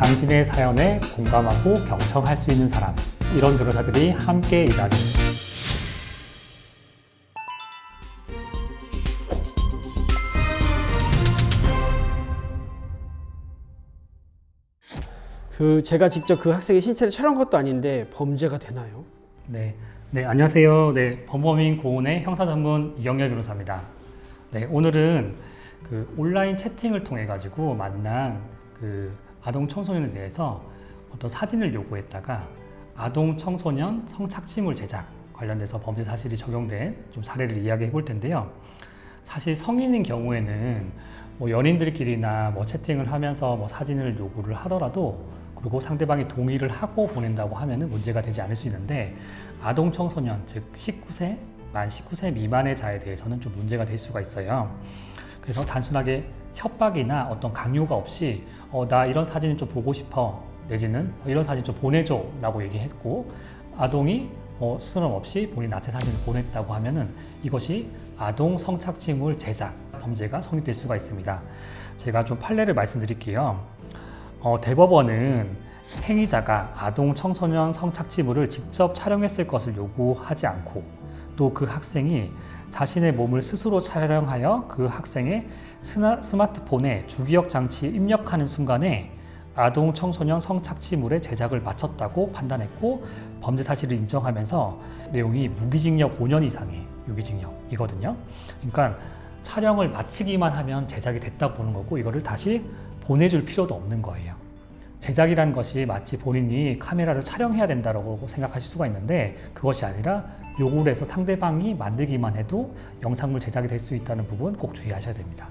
당신의 사연에 공감하고 경청할 수 있는 사람, 이런 변호사들이 함께 일하는 제가 직접 그 학생의 신체를 촬영한 것도 아닌데 범죄가 되나요? 네, 안녕하세요. 범법인 고은의 형사 전문 이경렬 변호사입니다. 오늘은 온라인 채팅을 통해 가지고 만난 아동 청소년에 대해서 어떤 사진을 요구했다가 아동 청소년 성착취물 제작 관련돼서 범죄 사실이 적용된 좀 사례를 이야기해 볼 텐데요. 사실 성인인 경우에는 연인들끼리나 채팅을 하면서 사진을 요구를 하더라도, 그리고 상대방이 동의를 하고 보낸다고 하면은 문제가 되지 않을 수 있는데, 아동 청소년, 즉 만 19세 미만의 자에 대해서는 좀 문제가 될 수가 있어요. 그래서 단순하게 협박이나 어떤 강요가 없이 나 이런 사진 좀 보고 싶어, 내지는 이런 사진 좀 보내줘 라고 얘기했고, 아동이 스스럼 없이 본인 나체 사진을 보냈다고 하면은 이것이 아동 성착취물 제작 범죄가 성립될 수가 있습니다. 제가 좀 판례를 말씀드릴게요. 대법원은 행위자가 아동 청소년 성착취물을 직접 촬영했을 것을 요구하지 않고, 또 그 학생이 자신의 몸을 스스로 촬영하여 그 학생의 스마트폰에 주기억 장치에 입력하는 순간에 아동 청소년 성착취물의 제작을 마쳤다고 판단했고, 범죄 사실을 인정하면서 내용이 무기징역 5년 이상의 유기징역이거든요. 그러니까 촬영을 마치기만 하면 제작이 됐다고 보는 거고, 이거를 다시 보내줄 필요도 없는 거예요. 제작이라는 것이 마치 본인이 카메라를 촬영해야 된다고 생각하실 수가 있는데, 그것이 아니라 요구를 해서 상대방이 만들기만 해도 영상물 제작이 될 수 있다는 부분 꼭 주의하셔야 됩니다.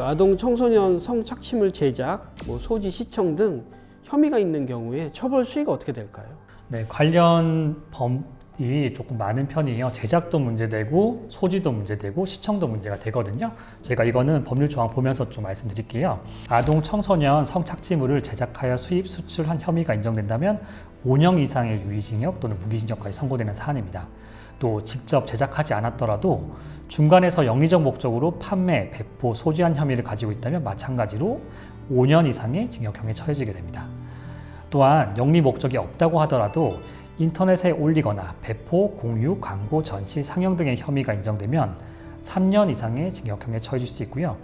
아동 청소년 성착취물 제작, 소지, 시청 등 혐의가 있는 경우에 처벌 수위가 어떻게 될까요? 네, 관련 범이 조금 많은 편이에요. 제작도 문제되고 소지도 문제되고 시청도 문제가 되거든요. 제가 이거는 법률 조항 보면서 좀 말씀드릴게요. 아동 청소년 성착취물을 제작하여 수입, 수출한 혐의가 인정된다면 5년 이상의 유기징역 또는 무기징역까지 선고되는 사안입니다. 또 직접 제작하지 않았더라도 중간에서 영리적 목적으로 판매, 배포, 소지한 혐의를 가지고 있다면 마찬가지로 5년 이상의 징역형에 처해지게 됩니다. 또한 영리 목적이 없다고 하더라도 인터넷에 올리거나 배포, 공유, 광고, 전시, 상영 등의 혐의가 인정되면 3년 이상의 징역형에 처해질 수 있고요.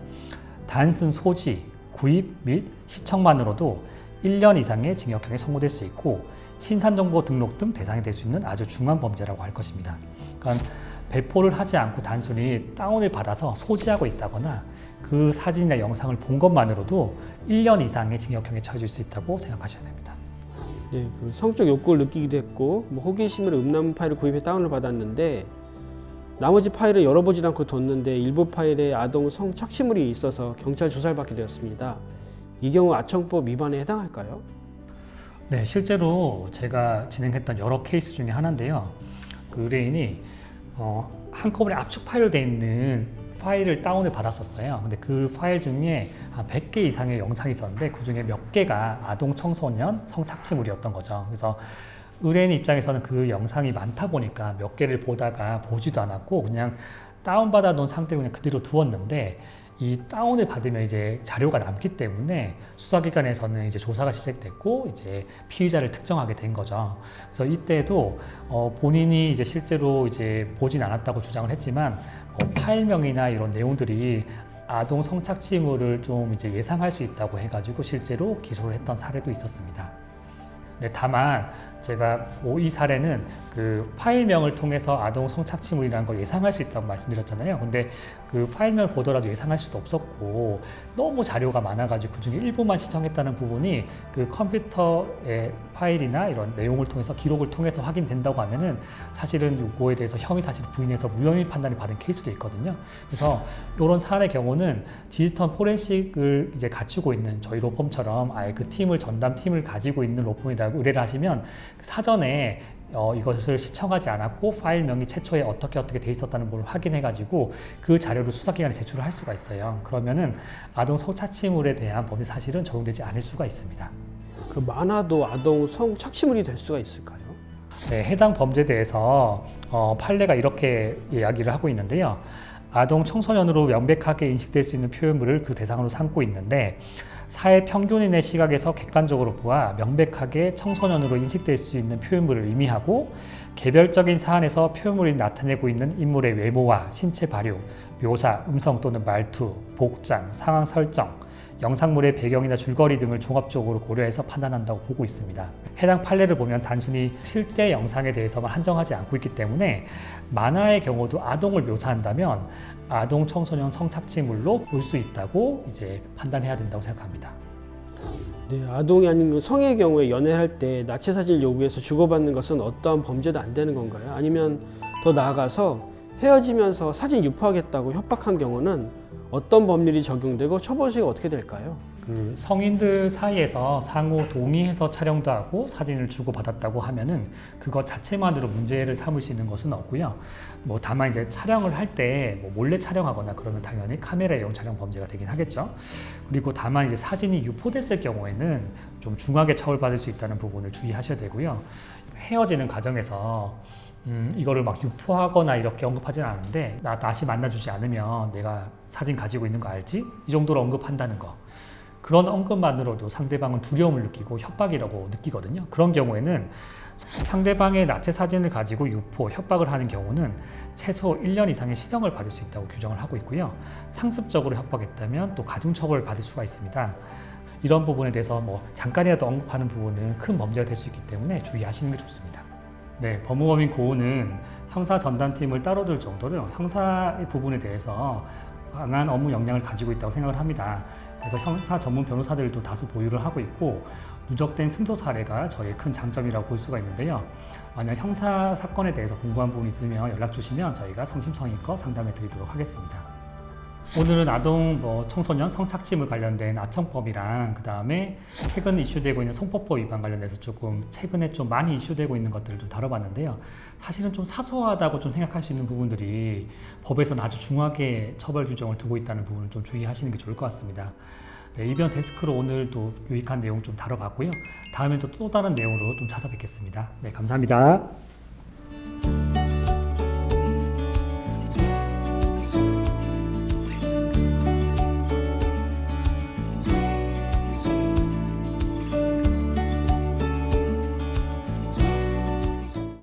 단순 소지, 구입 및 시청만으로도 1년 이상의 징역형에 선고될 수 있고, 신산정보 등록 등 대상이 될 수 있는 아주 중한 범죄라고 할 것입니다. 그러니까 배포를 하지 않고 단순히 다운을 받아서 소지하고 있다거나 그 사진이나 영상을 본 것만으로도 1년 이상의 징역형에 처해질 수 있다고 생각하셔야 됩니다. 네, 성적 욕구를 느끼기도 했고 호기심으로 음란 파일을 구입해 다운을 받았는데, 나머지 파일을 열어보지 않고 뒀는데 일부 파일에 아동 성착취물이 있어서 경찰 조사를 받게 되었습니다. 이 경우 아청법 위반에 해당할까요? 네, 실제로 제가 진행했던 여러 케이스 중에 하나인데요. 그 의뢰인이 한꺼번에 압축 파일로 되어 있는 파일을 다운을 받았었어요. 근데 그 파일 중에 한 100개 이상의 영상이 있었는데, 그 중에 몇 개가 아동 청소년 성착취물이었던 거죠. 그래서 의뢰인 입장에서는 그 영상이 많다 보니까 몇 개를 보다가 보지도 않았고 그냥 다운받아 놓은 상태로 그냥 그대로 두었는데, 이 다운을 받으면 이제 자료가 남기 때문에 수사기관에서는 이제 조사가 시작됐고 이제 피의자를 특정하게 된 거죠. 그래서 이때도 본인이 이제 실제로 이제 보진 않았다고 주장을 했지만 파일명이나 이런 내용들이 아동 성착취물을 좀 이제 예상할 수 있다고 해가지고 실제로 기소를 했던 사례도 있었습니다. 네, 다만 제가 이 사례는 그 파일명을 통해서 아동 성착취물이라는 걸 예상할 수 있다고 말씀드렸잖아요. 근데 그 파일명을 보더라도 예상할 수도 없었고 너무 자료가 많아가지고 그중에 일부만 시청했다는 부분이 그 컴퓨터의 파일이나 이런 내용을 통해서 기록을 통해서 확인된다고 하면은 사실은 요거에 대해서 혐의 사실 부인해서 무혐의 판단을 받은 케이스도 있거든요. 그래서 이런 사안의 경우는 디지털 포렌식을 이제 갖추고 있는 저희 로펌처럼 아예 그 팀을 전담 팀을 가지고 있는 로펌에다가 의뢰를 하시면 사전에 이것을 시청하지 않았고 파일명이 최초에 어떻게 돼 있었다는 걸 확인해 가지고 그 자료를 수사기관에 제출을 할 수가 있어요. 그러면은 아동 성착취물에 대한 법의 사실은 적용되지 않을 수가 있습니다. 많아도 아동 성착취물이 될 수가 있을까요? 네, 해당 범죄에 대해서 판례가 이렇게 이야기를 하고 있는데요. 아동 청소년으로 명백하게 인식될 수 있는 표현물을 그 대상으로 삼고 있는데, 사회 평균인의 시각에서 객관적으로 보아 명백하게 청소년으로 인식될 수 있는 표현물을 의미하고 개별적인 사안에서 표현물이 나타내고 있는 인물의 외모와 신체 발육, 묘사, 음성 또는 말투, 복장, 상황 설정, 영상물의 배경이나 줄거리 등을 종합적으로 고려해서 판단한다고 보고 있습니다. 해당 판례를 보면 단순히 실제 영상에 대해서만 한정하지 않고 있기 때문에 만화의 경우도 아동을 묘사한다면 아동 청소년 성착취물로 볼 수 있다고 이제 판단해야 된다고 생각합니다. 네, 아동이 아닌 성의 경우에 연애할 때 나치 사진을 요구해서 주고받는 것은 어떠한 범죄도 안 되는 건가요? 아니면 더 나아가서 헤어지면서 사진 유포하겠다고 협박한 경우는 어떤 법률이 적용되고 처벌시가 어떻게 될까요? 그 성인들 사이에서 상호 동의해서 촬영도 하고 사진을 주고받았다고 하면은 그것 자체만으로 문제를 삼을 수 있는 것은 없고요. 뭐 다만 이제 촬영을 할 때 뭐 몰래 촬영하거나 그러면 당연히 카메라용 촬영 범죄가 되긴 하겠죠. 그리고 다만 이제 사진이 유포됐을 경우에는 좀 중하게 처벌받을 수 있다는 부분을 주의하셔야 되고요. 헤어지는 과정에서 이거를 막 유포하거나 이렇게 언급하지는 않은데 나 다시 만나주지 않으면 내가 사진 가지고 있는 거 알지? 이 정도로 언급한다는 거. 그런 언급만으로도 상대방은 두려움을 느끼고 협박이라고 느끼거든요. 그런 경우에는 상대방의 나체 사진을 가지고 유포, 협박을 하는 경우는 최소 1년 이상의 실형을 받을 수 있다고 규정을 하고 있고요. 상습적으로 협박했다면 또 가중처벌을 받을 수가 있습니다. 이런 부분에 대해서 뭐 잠깐이라도 언급하는 부분은 큰 범죄가 될 수 있기 때문에 주의하시는 게 좋습니다. 네, 법무법인 고은은 형사 전담팀을 따로 둘 정도로 형사의 부분에 대해서 강한 업무 역량을 가지고 있다고 생각을 합니다. 그래서 형사 전문 변호사들도 다수 보유를 하고 있고 누적된 승소 사례가 저희의 큰 장점이라고 볼 수가 있는데요. 만약 형사 사건에 대해서 궁금한 부분이 있으면 연락 주시면 저희가 성심성의껏 상담해 드리도록 하겠습니다. 오늘은 아동 청소년 성착취물 관련된 아청법이랑 그 다음에 최근 이슈되고 있는 성폭법 위반 관련해서 조금 최근에 좀 많이 이슈되고 있는 것들을 좀 다뤄봤는데요. 사실은 좀 사소하다고 좀 생각할 수 있는 부분들이 법에서는 아주 중하게 처벌 규정을 두고 있다는 부분을 좀 주의하시는 게 좋을 것 같습니다. 네, 이변 데스크로 오늘도 유익한 내용 좀 다뤄봤고요. 다음에 또 다른 내용으로 좀 찾아뵙겠습니다. 네, 감사합니다.